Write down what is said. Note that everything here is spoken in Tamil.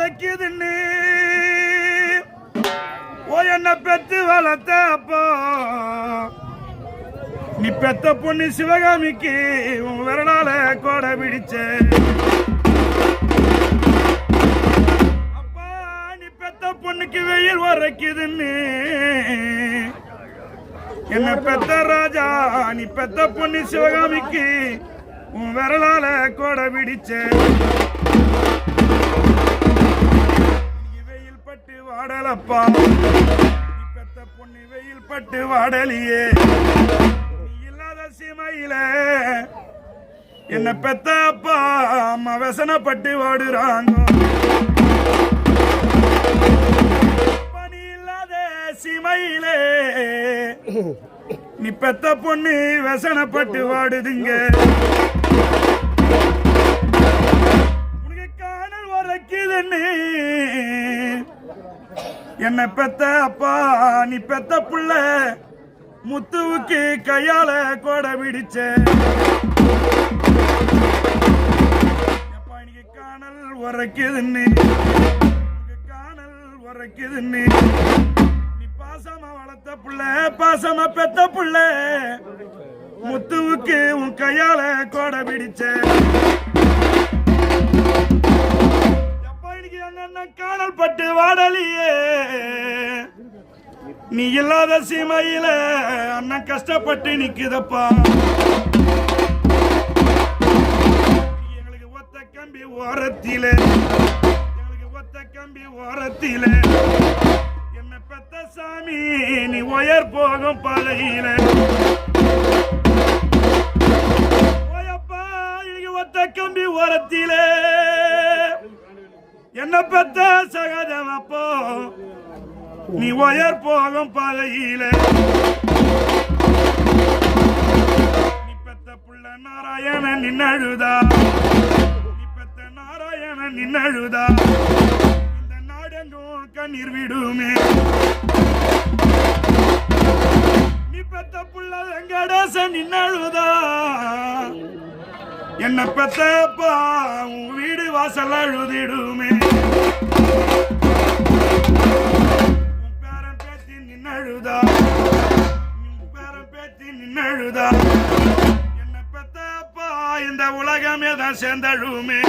உரைக்குதுன்னு ஓ என்ன பெத்து வளர்த்த அப்போ நீ பெத்த பொண்ணு சிவகாமிக்கு உன் விரலால கோடை பிடிச்ச அப்பா நீ பெத்த பொண்ணுக்கு வெயில் உரைக்குதுன்னு என்ன பெத்த ராஜா நீ பெத்த பொண்ணு சிவகாமிக்கு உன் விரலால கோடை பிடிச்ச வெயில் பட்டு வாடலப்பா நீ பெத்த பொண்ணு வெயில் பட்டு வாடலியே நீ இல்லாத சீமையில என்ன பெத்த அப்பா அம்மா வசனப்பட்டு வாடுறாங்க பணி இல்லாத சீமையிலே நீ பெத்த பொண்ணு வசனப்பட்டு வாடுதுங்க உனக்கு காணல் உரைக்குதுன்னு என்ன பெத்த அப்பா நீ பெத்த புள்ள முத்துவுக்கு கையால கோடை பிடிச்ச இன்னைக்கு காணல் உரைக்குதுன்னு காணல் உரைக்குதுன்னு பாசமா வளர்த்த புள்ள பாசமா பெத்த புள்ள முத்துவுக்கு உன் கையால கோடை பிடிச்ச எப்ப இன்னைக்கு அங்க காணல் பட்டு வாடலியே நீ இல்லாத சீமையில அண்ணன் கஷ்டப்பட்டு நிக்குதப்பா எங்களுக்கு ஒத்த கம்பி ஓரத்திலே எங்களுக்கு ஒத்த கம்பி ஓரத்திலே பெத்த சாமி நீ உயர் போகும் பாதையில ஓயப்பா இங்க ஒத்த கம்பி ஓரத்திலே என்ன பெத்த சகஜமப்போ நீ உயர் போகும் பாதையில நீ பெத்த புள்ள நாராயண நின்னழுதா நீ பெத்த நாராயண நின்னழுதா கண்ணீர் விடுமே நீ பெத்த புள்ள வெங்கடேச நின்னழுதா என்ன பெத்தப்பா உன் வீடு வாசல் அழுதிடுமே உன் பேரன் பேத்தி நின்னழுதா உன் பேரன் பேத்தி நின்னழுதா என்ன பெத்தப்பா இந்த உலகமே தான் சேர்ந்தழுமே